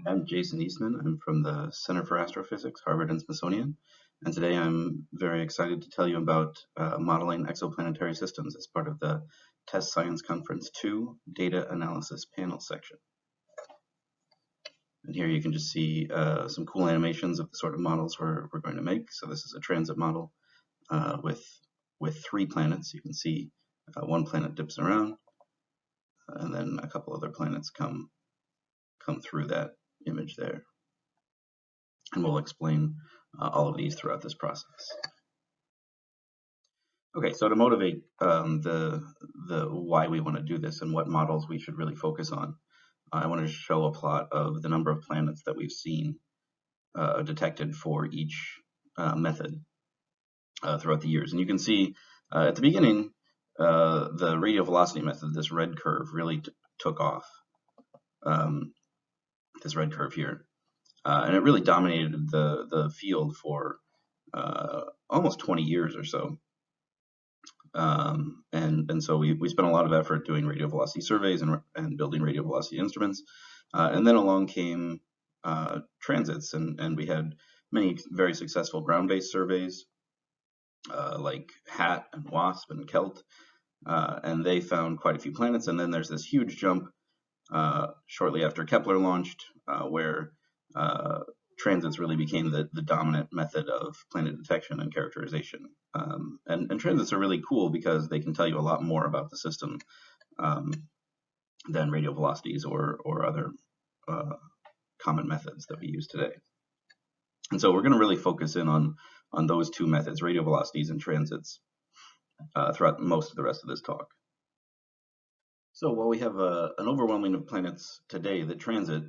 I'm Jason Eastman. I'm from the Center for Astrophysics, Harvard and Smithsonian. And today I'm very excited to tell you about modeling exoplanetary systems as part of the Test Science Conference 2 Data Analysis Panel section. And here you can just see some cool animations of the sort of models we're going to make. So this is a transit model with 3 planets. You can see one planet dips around, and then a couple other planets come through that image there. And we'll explain all of these throughout this process. Okay, so to motivate the why we want to do this and what models we should really focus on, I want to show a plot of the number of planets that we've seen detected for each method throughout the years. And you can see at the beginning, the radial velocity method, this red curve, really took off. This red curve here. And it really dominated the field for almost 20 years or so. And so we spent a lot of effort doing radial velocity surveys and building radial velocity instruments. And then along came transits, and we had many very successful ground-based surveys like HAT and WASP and KELT, and they found quite a few planets. And then there's this huge jump shortly after Kepler launched, where transits really became the dominant method of planet detection and characterization. And transits are really cool because they can tell you a lot more about the system than radial velocities or other common methods that we use today. And so we're going to really focus in on those 2 methods, radial velocities and transits, throughout most of the rest of this talk. So while we have an overwhelming of planets today that transit,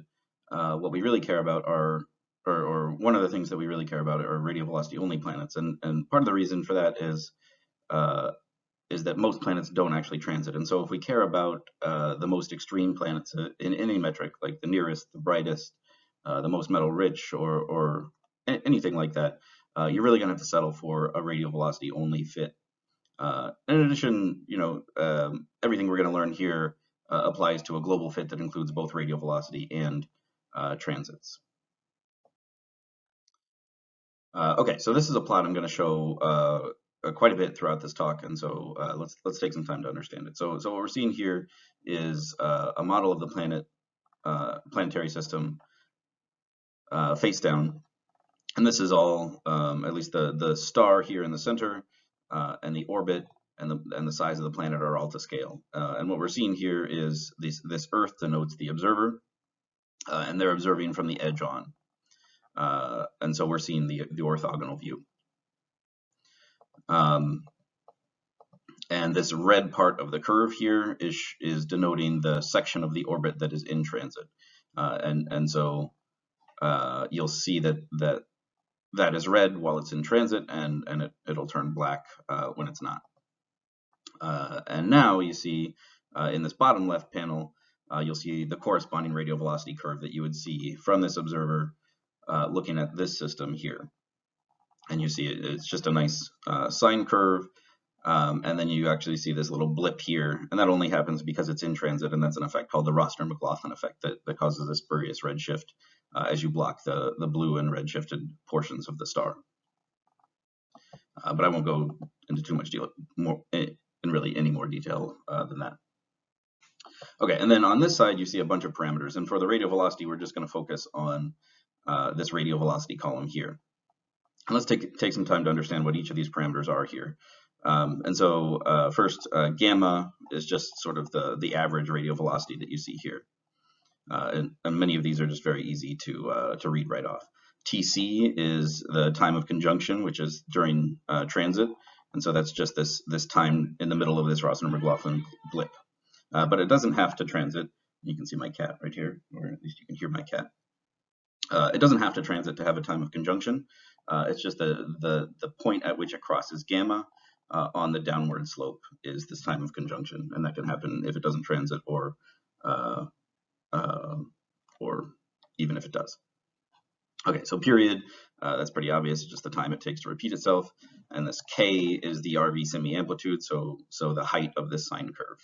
what we really care about are, or one of the things that we really care about are radial velocity only planets. And part of the reason for that is that most planets don't actually transit. And so if we care about the most extreme planets in any metric, like the nearest, the brightest, the most metal rich, or anything like that, you're really going to have to settle for a radial velocity only fit. In addition, everything we're going to learn here applies to a global fit that includes both radial velocity and transits. Okay, so this is a plot I'm going to show quite a bit throughout this talk, and so let's take some time to understand it. So what we're seeing here is a model of the planetary system face down, and this is all at least the star here in the center and the orbit and the size of the planet are all to scale. And what we're seeing here is this Earth denotes the observer, and they're observing from the edge on. And so we're seeing the orthogonal view. And this red part of the curve here is denoting the section of the orbit that is in transit. And so you'll see that is red while it's in transit, and it'll turn black when it's not. And now you see in this bottom left panel, you'll see the corresponding radial velocity curve that you would see from this observer looking at this system here. And you see it's just a nice sine curve, and then you actually see this little blip here, and that only happens because it's in transit, and that's an effect called the Rossner-McLaughlin effect that causes this spurious redshift as you block the blue and red shifted portions of the star. But I won't go into too much in really any more detail than that. Okay, and then on this side you see a bunch of parameters, and for the radial velocity we're just going to focus on this radial velocity column here. And let's take some time to understand what each of these parameters are here. And so first, gamma is just sort of the average radial velocity that you see here. And many of these are just very easy to read right off. TC is the time of conjunction, which is during transit. And so that's just this time in the middle of this Rossner-McLaughlin blip. But it doesn't have to transit. You can see my cat right here, or at least you can hear my cat. It doesn't have to transit to have a time of conjunction. It's just the point at which it crosses gamma on the downward slope is this time of conjunction, and that can happen if it doesn't transit or even if it does. Okay, so period, that's pretty obvious. It's just the time it takes to repeat itself, and this k is the RV semi-amplitude, so the height of this sine curve.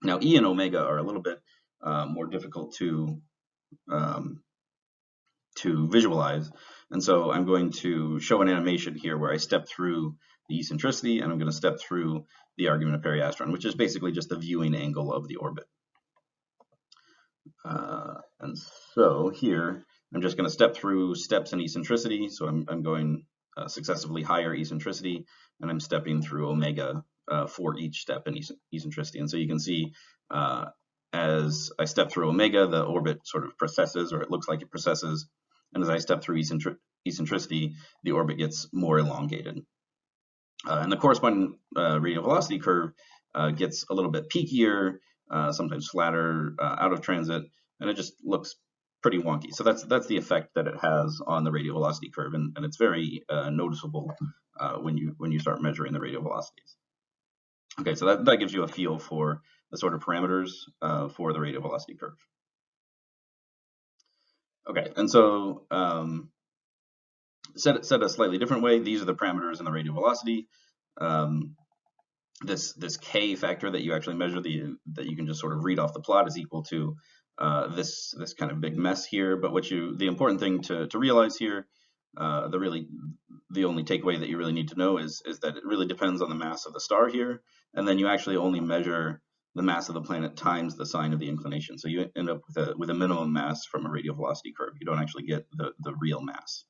Now E and omega are a little bit more difficult to to visualize. And so I'm going to show an animation here where I step through the eccentricity, and I'm going to step through the argument of periastron, which is basically just the viewing angle of the orbit. And so here, I'm just going to step through steps in eccentricity. So I'm going successively higher eccentricity, and I'm stepping through omega for each step in eccentricity. And so you can see as I step through omega, the orbit sort of precesses, or it looks like it precesses. And as I step through eccentricity, the orbit gets more elongated. And the corresponding radial velocity curve gets a little bit peakier, sometimes flatter out of transit, and it just looks pretty wonky. So that's the effect that it has on the radial velocity curve, and it's very noticeable when you start measuring the radial velocities. Okay, so that gives you a feel for the sort of parameters for the radial velocity curve. Okay, and so said a slightly different way, these are the parameters in the radial velocity. This K factor that you actually measure, that you can just sort of read off the plot, is equal to this kind of big mess here. But the important thing to realize here, the only takeaway that you really need to know is that it really depends on the mass of the star here, and then you actually only measure the mass of the planet times the sine of the inclination. So you end up with a minimum mass from a radial velocity curve. You don't actually get the real mass.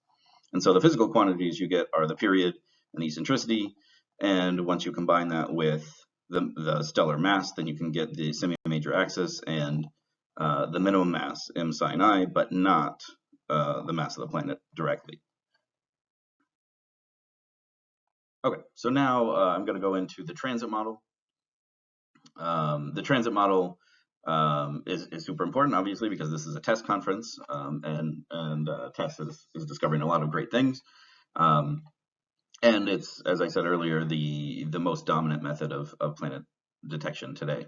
And so the physical quantities you get are the period and the eccentricity. And once you combine that with the stellar mass, then you can get the semi-major axis and the minimum mass, m sine I, but not the mass of the planet directly. Okay, so now I'm going to go into the transit model. The transit model is super important, obviously, because this is a TESS conference, and TESS is discovering a lot of great things. And it's, as I said earlier, the most dominant method of planet detection today.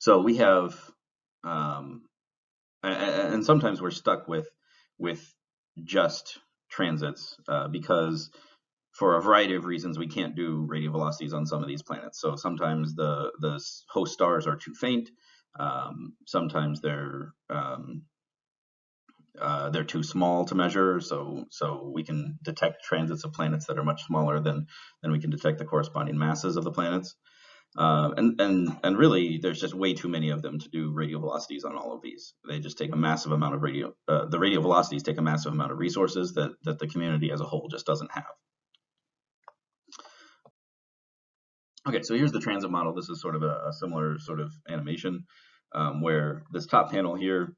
So we have, and sometimes we're stuck with just transits because for a variety of reasons we can't do radial velocities on some of these planets. So sometimes the host stars are too faint. Sometimes they're too small to measure, so we can detect transits of planets that are much smaller than we can detect the corresponding masses of the planets. And really, there's just way too many of them to do radial velocities on all of these. They just take a massive amount of the radial velocities take a massive amount of resources that the community as a whole just doesn't have. Okay, so here's the transit model. This is sort of a similar sort of animation where this top panel here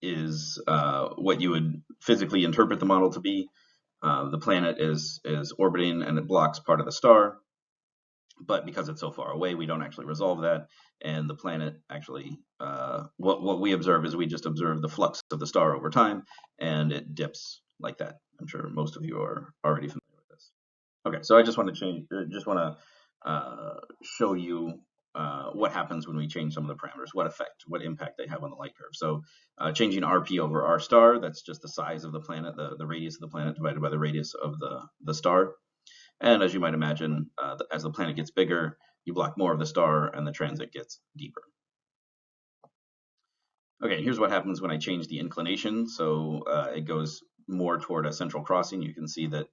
is what you would physically interpret the model to be. The planet is orbiting and it blocks part of the star, but because it's so far away, we don't actually resolve that. And the planet actually, what we observe is we just observe the flux of the star over time, and it dips like that. I'm sure most of you are already familiar with this. Okay, so I just want to show you what happens when we change some of the parameters, what impact they have on the light curve. So changing RP over R star, that's just the size of the planet, the radius of the planet divided by the radius of the star. And as you might imagine, as the planet gets bigger, you block more of the star and the transit gets deeper. Okay, here's what happens when I change the inclination. So it goes more toward a central crossing. You can see that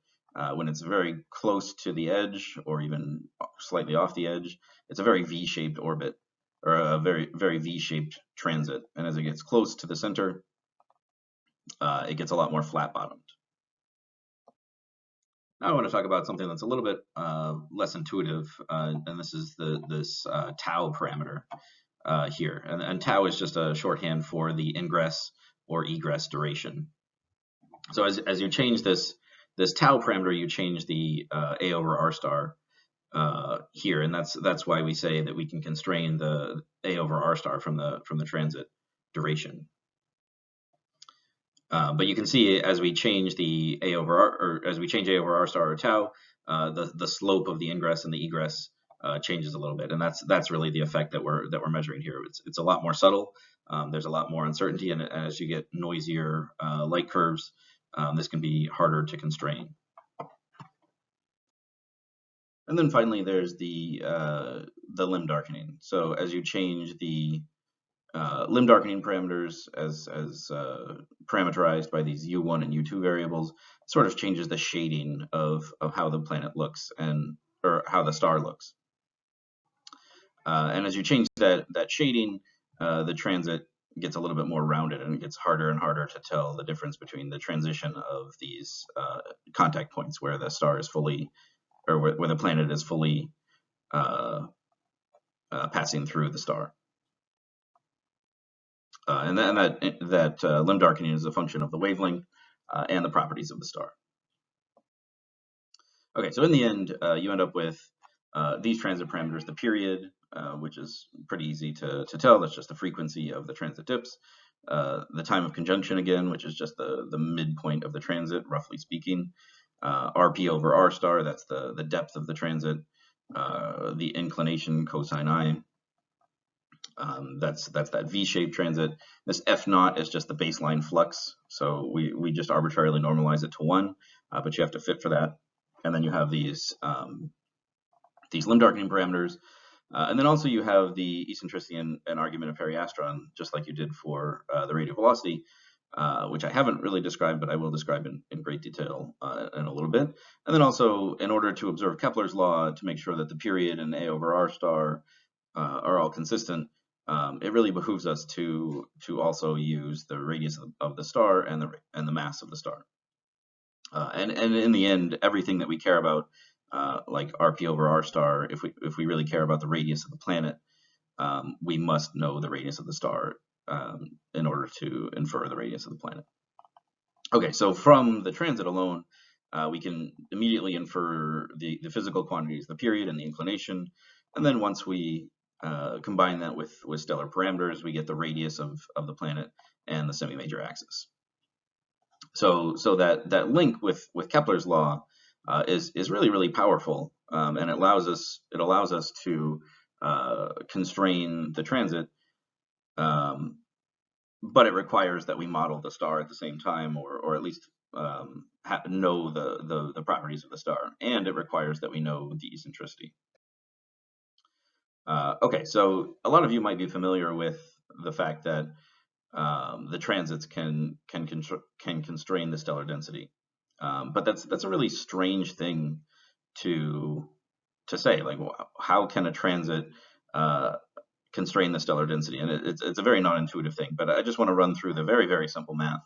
when it's very close to the edge or even slightly off the edge, it's a very V-shaped orbit, or a very, very V-shaped transit. And as it gets close to the center, it gets a lot more flat-bottomed. Now I want to talk about something that's a little bit less intuitive, and this is this tau parameter here. And tau is just a shorthand for the ingress or egress duration. So as you change this tau parameter, you change the A over R star here, and that's why we say that we can constrain the A over R star from the transit duration. But you can see as we change the A over R, or as we change A over R star or tau, the slope of the ingress and the egress changes a little bit, and that's really the effect that we're measuring here. It's a lot more subtle. There's a lot more uncertainty, and as you get noisier light curves, this can be harder to constrain. And then finally, there's the limb darkening. So as you change the limb darkening parameters as parameterized by these U1 and U2 variables sort of changes the shading of how the planet looks or how the star looks. And as you change that shading, the transit gets a little bit more rounded, and it gets harder and harder to tell the difference between the transition of these contact points where the star is fully, or where the planet is fully passing through the star. And that limb darkening is a function of the wavelength and the properties of the star. Okay, so in the end, you end up with these transit parameters: the period, which is pretty easy to tell. That's just the frequency of the transit dips. The time of conjunction, again, which is just the midpoint of the transit, roughly speaking. RP over R star, that's the depth of the transit. The inclination, cosine I. That's that V-shaped transit. This F naught is just the baseline flux, so we just arbitrarily normalize it to 1, but you have to fit for that. And then you have these limb darkening parameters, and then also you have the eccentricity and argument of periastron, just like you did for the radial velocity, which I haven't really described, but I will describe in great detail in a little bit. And then also, in order to observe Kepler's law, to make sure that the period and A over R star are all consistent, it really behooves us to also use the radius of the star and the mass of the star. And in the end, everything that we care about, like RP over R star, if we really care about the radius of the planet, we must know the radius of the star in order to infer the radius of the planet. Okay, so from the transit alone, we can immediately infer the physical quantities, the period and the inclination, and then once we combine that with stellar parameters, we get the radius of the planet and the semi-major axis. So that link with Kepler's law is really powerful, and it allows us to constrain the transit, but it requires that we model the star at the same time, or at least know the properties of the star, and it requires that we know the eccentricity. Okay, so a lot of you might be familiar with the fact that the transits can constrain the stellar density, but that's a really strange thing to say. Like, how can a transit constrain the stellar density? And it's a very non-intuitive thing. But I just want to run through the very simple math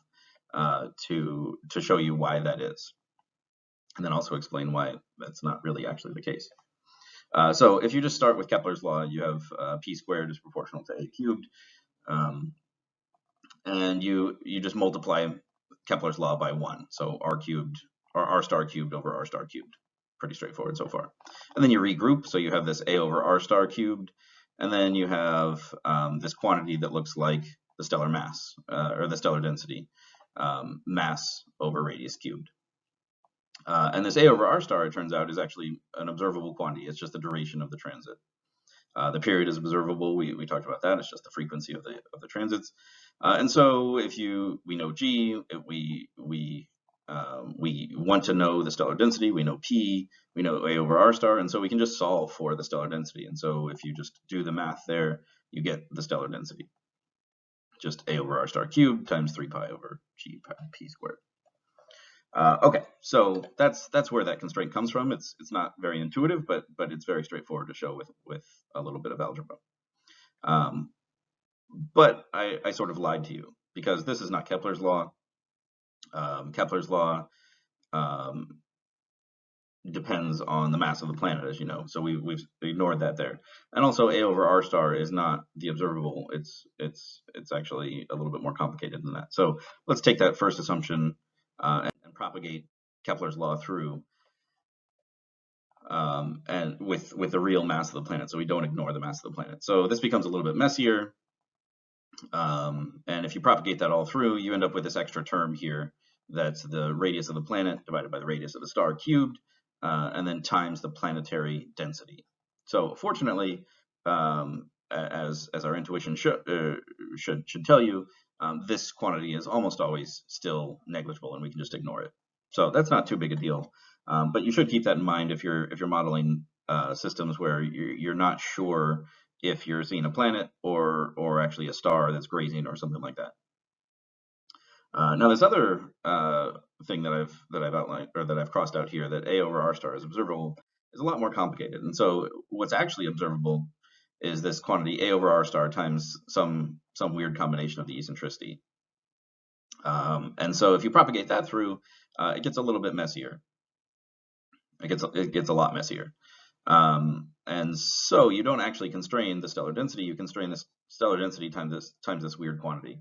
to show you why that is, and then also explain why that's not really actually the case. So if you just start with Kepler's law, you have p squared is proportional to a cubed, and you just multiply Kepler's law by 1, so r cubed, or r star cubed over r star cubed. Pretty straightforward so far. And then you regroup, so you have this a over r star cubed, and then you have this quantity that looks like the stellar mass, or the stellar density, mass over radius cubed. And this a over r star, it turns out, is actually an observable quantity. It's just the duration of the transit. The period is observable. We talked about that. It's just the frequency of the transits. And so if we know G, we want to know the stellar density. We know P, we know A over R star, and so we can just solve for the stellar density. And so if you just do the math there, you get the stellar density. Just A over R star cubed times 3 pi over G P squared. Okay, so that's where that constraint comes from. It's not very intuitive, but it's very straightforward to show with a little bit of algebra. But I sort of lied to you, because this is not Kepler's law. Kepler's law depends on the mass of the planet, as you know, so we've ignored that there. And also, A over R star is not the observable. It's actually a little bit more complicated than that. So let's take that first assumption and propagate Kepler's law through, and with the real mass of the planet, so we don't ignore the mass of the planet. So this becomes a little bit messier, and if you propagate that all through, you end up with this extra term here that's the radius of the planet divided by the radius of the star cubed, and then times the planetary density. So fortunately, as our intuition should tell you, this quantity is almost always still negligible, and we can just ignore it. So that's not too big a deal, but you should keep that in mind if you're modeling systems where you're not sure if you're seeing a planet or actually a star that's grazing or something like that. Now this other thing that I've outlined, or that I've crossed out here, that A over R star is observable, is a lot more complicated. And so what's actually observable is this quantity A over R star times some weird combination of the eccentricity. And so if you propagate that through, it gets a little bit messier. It gets a lot messier. And so you don't actually constrain the stellar density, you constrain the stellar density times this weird quantity.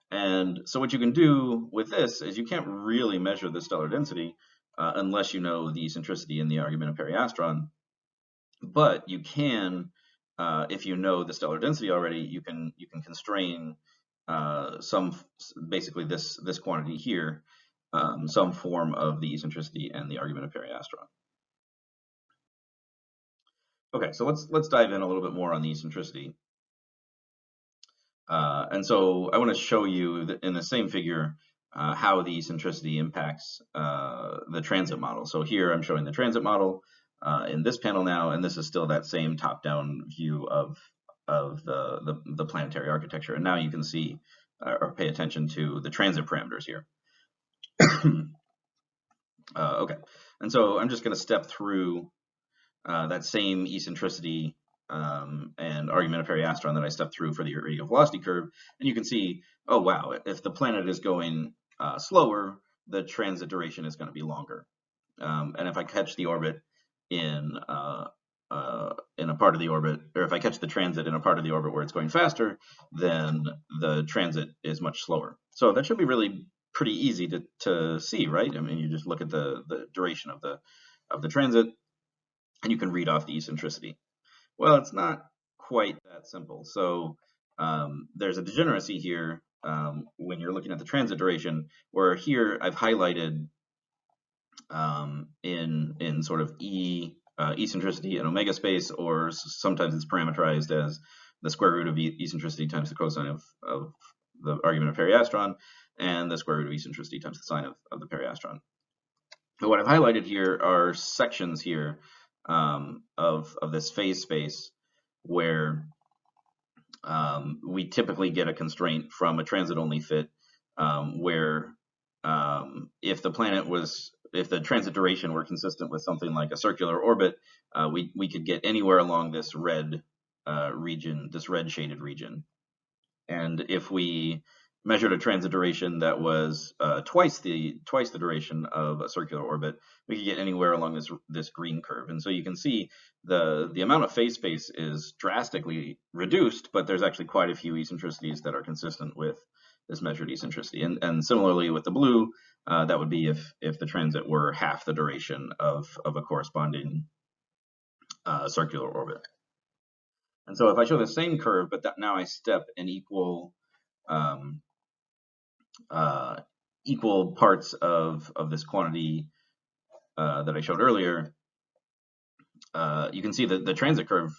And so what you can do with this is you can't really measure the stellar density unless you know the eccentricity in the argument of periastron. But you can, if you know the stellar density already, you can constrain basically this quantity here, some form of the eccentricity and the argument of periastron. Okay, so let's dive in a little bit more on the eccentricity. And so I want to show you that in the same figure how the eccentricity impacts the transit model. So here I'm showing the transit model in this panel now, and this is still that same top-down view of the planetary architecture. And now you can see or pay attention to the transit parameters here. Okay, and so I'm just going to step through that same eccentricity and argument of periastron that I stepped through for the radial velocity curve, and you can see, oh wow, if the planet is going slower, the transit duration is going to be longer. And if I catch the orbit in a part of the orbit, or if I catch the transit in a part of the orbit where it's going faster, then the transit is much slower. So that should be really pretty easy to see, right? I mean, you just look at the duration of the transit, and you can read off the eccentricity. Well, it's not quite that simple. So there's a degeneracy here when you're looking at the transit duration, where here I've highlighted in sort of eccentricity and omega space, or sometimes it's parameterized as the square root of eccentricity times the cosine of the argument of periastron, and the square root of eccentricity times the sine of the periastron. So what I've highlighted here are sections here of this phase space where we typically get a constraint from a transit-only fit, where if the transit duration were consistent with something like a circular orbit, we could get anywhere along this red region, this red shaded region. And if we measured a transit duration that was twice the duration of a circular orbit, we could get anywhere along this green curve. And so you can see the amount of phase space is drastically reduced, but there's actually quite a few eccentricities that are consistent with this measured eccentricity. And similarly with the blue, that would be if the transit were half the duration of a corresponding circular orbit. And so if I show the same curve, but now I step in equal parts of this quantity that I showed earlier, you can see that the transit curve,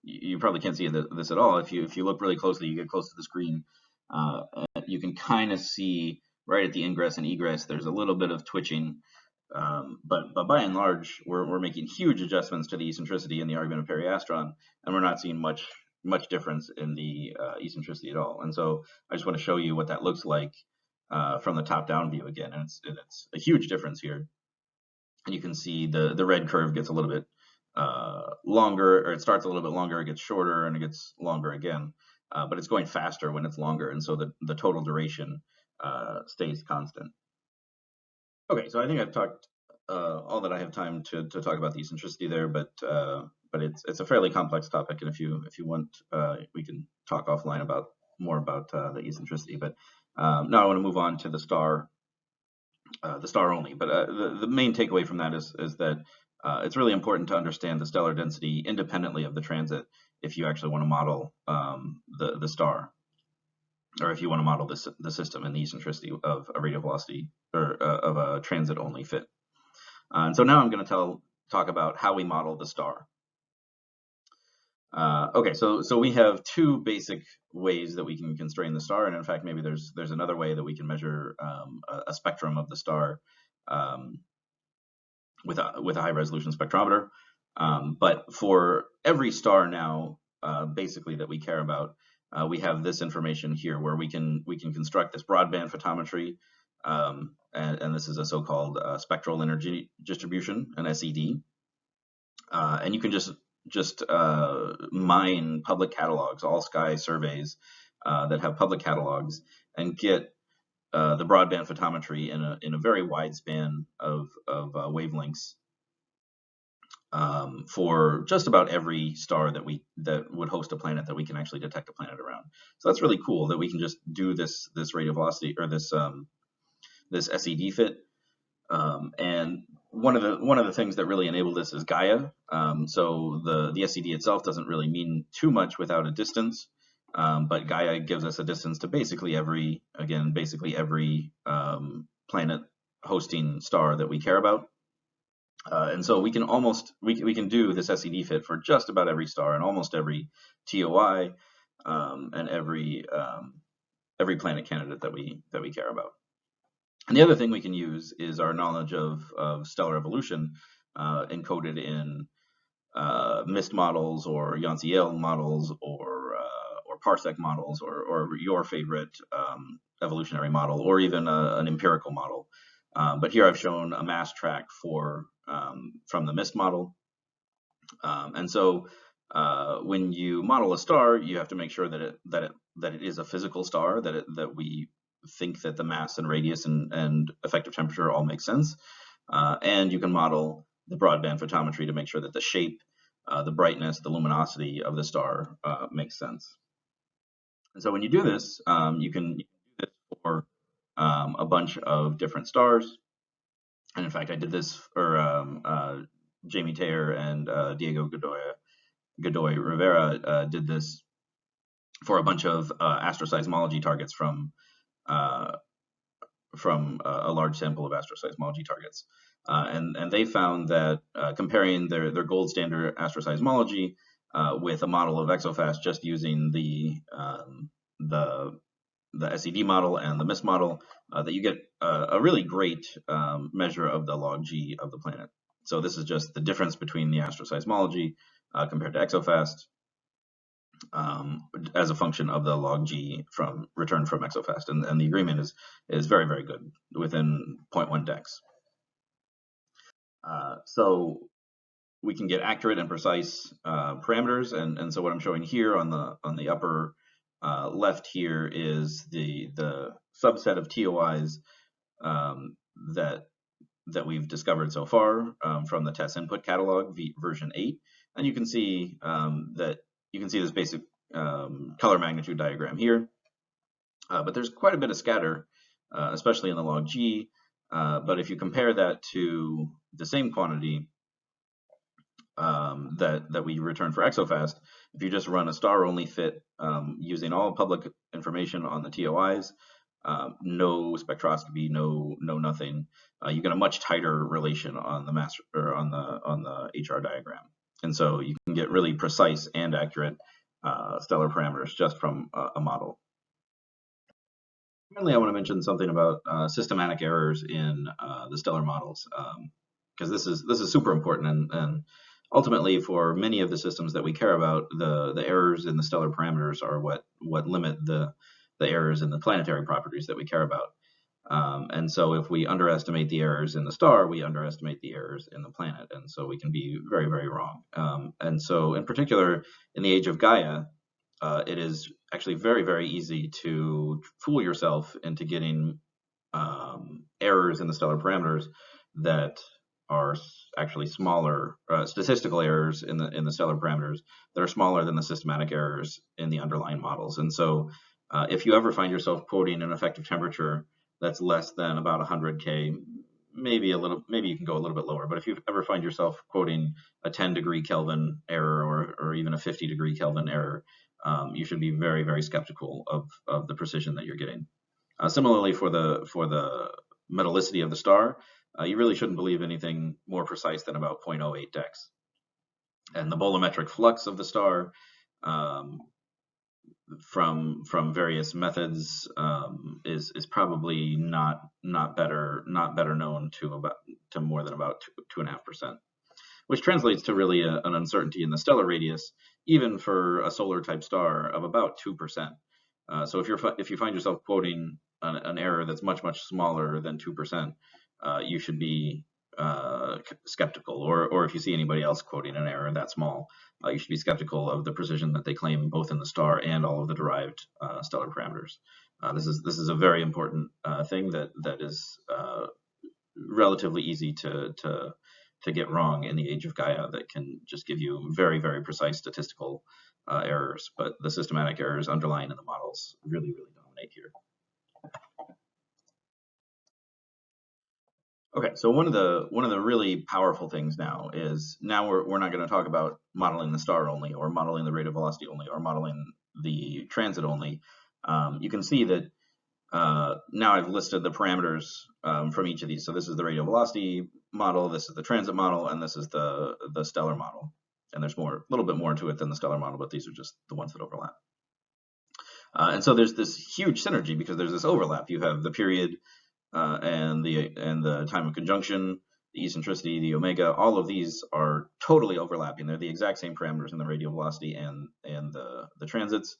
you probably can't see this at all. If you look really closely, you get close to the screen, you can kind of see right at the ingress and egress, there's a little bit of twitching, but by and large, we're making huge adjustments to the eccentricity in the argument of periastron, and we're not seeing much difference in the eccentricity at all. And so I just want to show you what that looks like from the top-down view again, and it's a huge difference here. And you can see the red curve gets a little bit longer, or it starts a little bit longer, it gets shorter, and it gets longer again, but it's going faster when it's longer, and so the total duration stays constant. Okay, so I think I've talked all that I have time to talk about the eccentricity there, but it's a fairly complex topic, and if you want, we can talk offline more about the eccentricity. But now I want to move on to the star only. But the main takeaway from that is that it's really important to understand the stellar density independently of the transit if you actually want to model the star, or if you want to model the system and the eccentricity of a radial velocity, or of a transit-only fit. And so now I'm going to talk about how we model the star. Okay, so we have two basic ways that we can constrain the star, and in fact, maybe there's another way that we can measure a spectrum of the star with a high resolution spectrometer. But for every star now, basically that we care about, we have this information here where we can construct this broadband photometry, and this is a so-called spectral energy distribution, an SED, and you can just mine public catalogs, all sky surveys that have public catalogs, and get the broadband photometry in a very wide span of wavelengths for just about every star that would host a planet that we can actually detect a planet around. So that's really cool that we can just do this radial velocity, or this SED fit. And one of the things that really enabled this is Gaia. So the SED itself doesn't really mean too much without a distance, but Gaia gives us a distance to basically every planet hosting star that we care about. And so we can do this SED fit for just about every star and almost every TOI, and every planet candidate that we care about. And the other thing we can use is our knowledge of stellar evolution, encoded in MIST models, or Yancey-Yale models, or parsec models, or your favorite evolutionary model, or even an empirical model. But here I've shown a mass track from the MIST model. And so when you model a star, you have to make sure that it is a physical star, that we think that the mass and radius and effective temperature all make sense. And you can model the broadband photometry to make sure that the shape, the brightness, the luminosity of the star makes sense. And so when you do this, you can do this for a bunch of different stars. And in fact, I did this for Jamie Taylor and Diego Godoy Rivera did this for a bunch of astroseismology targets from a large sample of astroseismology targets. And they found that comparing their gold standard astroseismology with a model of ExoFast, just using the SED model and the MIST model, that you get a really great measure of the log G of the planet. So this is just the difference between the astroseismology compared to ExoFast, as a function of the log G returned from ExoFast, and the agreement is very, very good, within 0.1 dex. So we can get accurate and precise parameters, and so what I'm showing here on the upper left here is the subset of TOIs that we've discovered so far from the TESS input catalog version 8, and you can see this basic color magnitude diagram here, but there's quite a bit of scatter, especially in the log G. But if you compare that to the same quantity that we return for ExoFast, if you just run a star-only fit using all public information on the TOIs, no spectroscopy, no nothing, you get a much tighter relation on the mass, or on the HR diagram, and so you can get really precise and accurate stellar parameters just from a model. Finally, I want to mention something about systematic errors in the stellar models, because this is super important, and ultimately, for many of the systems that we care about, the errors in the stellar parameters are what limit the errors in the planetary properties that we care about. And so if we underestimate the errors in the star, we underestimate the errors in the planet, and so we can be very, very wrong. And so in particular, in the age of Gaia, it is actually very, very easy to fool yourself into getting errors in the stellar parameters that are actually smaller, statistical errors in the stellar parameters that are smaller than the systematic errors in the underlying models. And so if you ever find yourself quoting an effective temperature that's less than about 100 K, maybe you can go a little bit lower, but if you ever find yourself quoting a 10 degree Kelvin error, or even a 50 degree Kelvin error, you should be very, very skeptical of the precision that you're getting. Similarly, for the metallicity of the star, you really shouldn't believe anything more precise than about 0.08 dex. And the bolometric flux of the star, from various methods, is probably not better known to more than about 2.5%, which translates to really an uncertainty in the stellar radius even for a solar type star, of about 2%. So if you find yourself quoting an error that's much smaller than 2%, you should be skeptical. Or if you see anybody else quoting an error that small, you should be skeptical of the precision that they claim both in the star and all of the derived stellar parameters. This is a very important thing that is relatively easy to get wrong in the age of Gaia, that can just give you very precise statistical errors. But the systematic errors underlying in the models really dominate here. Okay, so one of the really powerful things now is we're not going to talk about modeling the star only, or modeling the rate of velocity only, or modeling the transit only. You can see that now I've listed the parameters from each of these. So this is the radial velocity model, this is the transit model, and this is the stellar model. And there's a little bit more to it than the stellar model, but these are just the ones that overlap. And so there's this huge synergy because there's this overlap. You have the period and the time of conjunction, the eccentricity, the omega. All of these are totally overlapping. They're the exact same parameters in the radial velocity and the transits.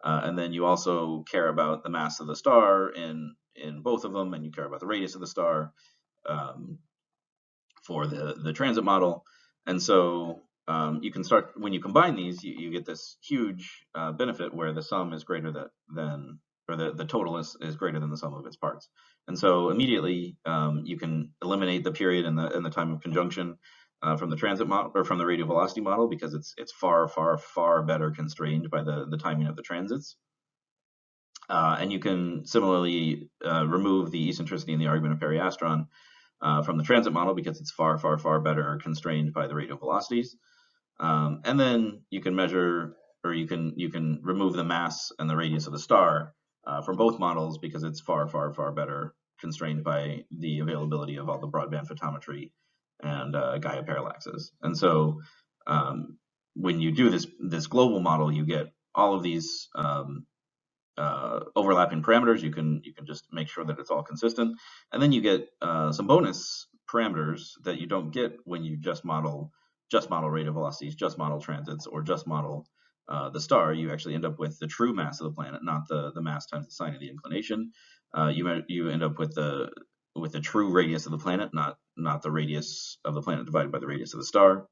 And then you also care about the mass of the star in both of them, and you care about the radius of the star for the transit model. And so you can start, when you combine these, you get this huge benefit where the sum is greater than or the total is greater than the sum of its parts. And so immediately you can eliminate the period and the time of conjunction from the transit model, or from the radial velocity model, because it's far better constrained by the timing of the transits. And you can similarly remove the eccentricity and the argument of periastron from the transit model, because it's far better constrained by the radial velocities. And then you can measure, or you can remove the mass and the radius of the star from both models, because it's far better constrained by the availability of all the broadband photometry and Gaia parallaxes. And so when you do this global model, you get all of these overlapping parameters. You can just make sure that it's all consistent, and then you get some bonus parameters that you don't get when you just model radial velocities, just model transits, or just model the star. You actually end up with the true mass of the planet, not the mass times the sine of the inclination. You end up with the true radius of the planet, not the radius of the planet divided by the radius of the star.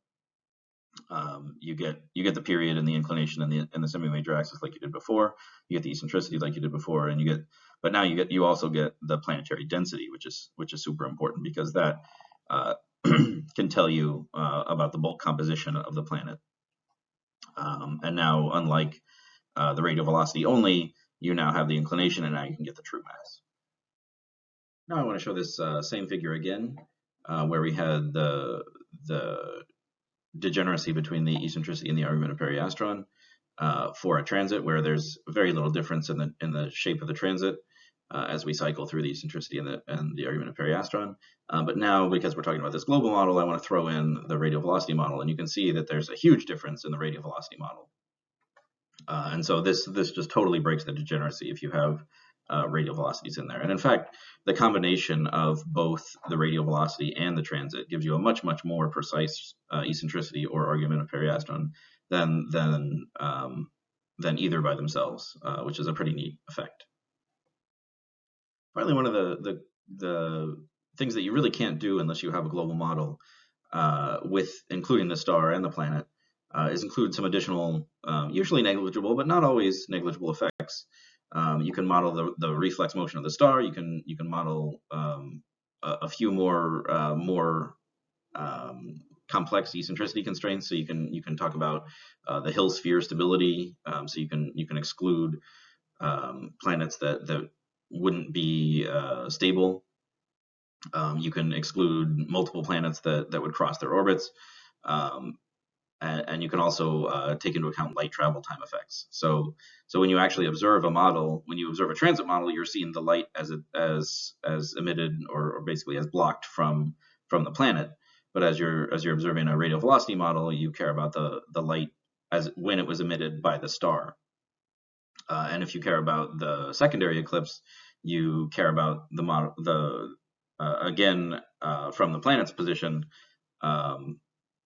You get the period and the inclination and the semi-major axis like you did before. You get the eccentricity like you did before, and you also get the planetary density, which is super important, because that can tell you about the bulk composition of the planet. And now, unlike the radial velocity only, you now have the inclination, and now you can get the true mass. Now I want to show this same figure again, where we had the degeneracy between the eccentricity and the argument of periastron for a transit, where there's very little difference in the shape of the transit as we cycle through the eccentricity and the argument of periastron. But now, because we're talking about this global model, I want to throw in the radial velocity model, and you can see that there's a huge difference in the radial velocity model. And so this just totally breaks the degeneracy if you have radial velocities in there. And in fact, the combination of both the radial velocity and the transit gives you a much more precise eccentricity or argument of periastron than either by themselves, which is a pretty neat effect. Finally, one of the things that you really can't do unless you have a global model with including the star and the planet is include some additional, usually negligible, but not always negligible effects. You can model the reflex motion of the star. You can model a few more complex eccentricity constraints. So you can talk about the Hill sphere stability. So you can exclude planets that wouldn't be stable. You can exclude multiple planets that would cross their orbits. And you can also take into account light travel time effects. So when you actually observe a model, when you observe a transit model, you're seeing the light as emitted or basically as blocked from the planet. But as you're observing a radial velocity model, you care about the light as when it was emitted by the star. And if you care about the secondary eclipse, you care about the model again from the planet's position.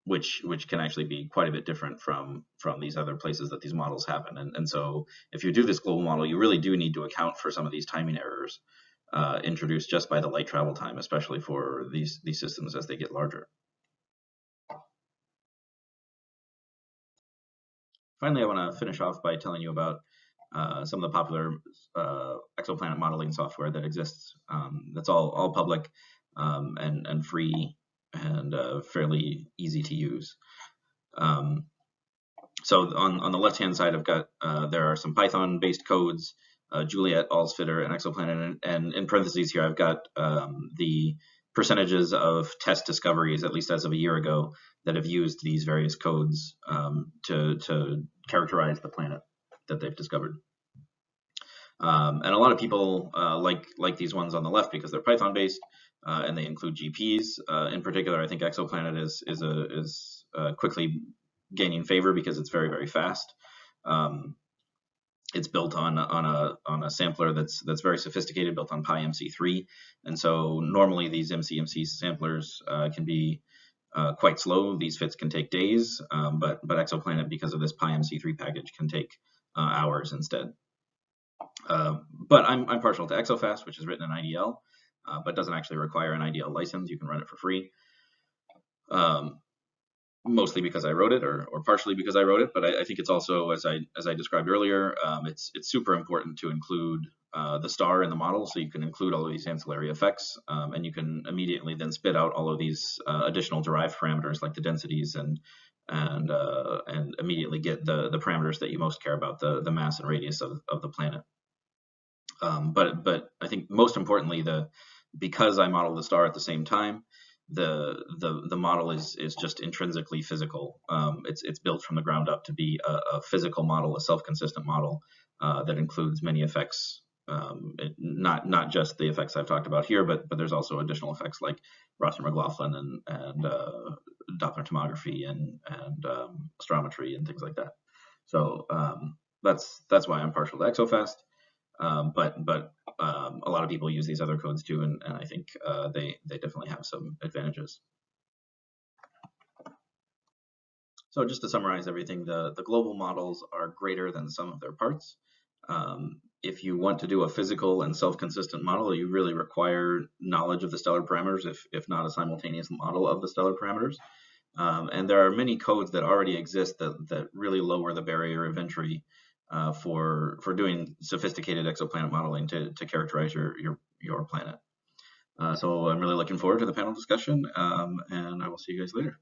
which can actually be quite a bit different from these other places that these models happen. And so if you do this global model, you really do need to account for some of these timing errors introduced just by the light travel time, especially for these systems as they get larger. Finally, I want to finish off by telling you about some of the popular exoplanet modeling software that exists. That's all public and free and fairly easy to use. So on the left-hand side, I've got there are some Python-based codes, Juliet, ALSFitter, and Exoplanet, and in parentheses here, I've got the percentages of test discoveries, at least as of a year ago, that have used these various codes to characterize the planet that they've discovered. And a lot of people like these ones on the left because they're Python-based and they include GPs. In particular, I think Exoplanet is quickly gaining favor because it's very, very fast. It's built on a sampler that's very sophisticated, built on PyMC3, and so normally these MCMC samplers can be quite slow. These fits can take days, but Exoplanet, because of this PyMC3 package, can take hours instead. But I'm partial to ExoFast, which is written in IDL, but doesn't actually require an IDL license. You can run it for free. Mostly because I wrote it, or partially because I wrote it, but I think it's also, as I described earlier, it's super important to include the star in the model, so you can include all of these ancillary effects, and you can immediately then spit out all of these additional derived parameters like the densities and immediately get the parameters that you most care about, the mass and radius of the planet. But I think most importantly, because I model the star at the same time, the model is just intrinsically physical. It's built from the ground up to be a physical model, a self-consistent model that includes many effects, not just the effects I've talked about here, but there's also additional effects like Rosser-McLaughlin and Doppler tomography and astrometry and things like that. So that's why I'm partial to ExoFast. But a lot of people use these other codes too, and I think they definitely have some advantages. So just to summarize everything, the global models are greater than the sum of their parts. If you want to do a physical and self-consistent model, you really require knowledge of the stellar parameters, if not a simultaneous model of the stellar parameters. And there are many codes that already exist that really lower the barrier of entry for doing sophisticated exoplanet modeling to characterize your planet. So I'm really looking forward to the panel discussion, and I will see you guys later.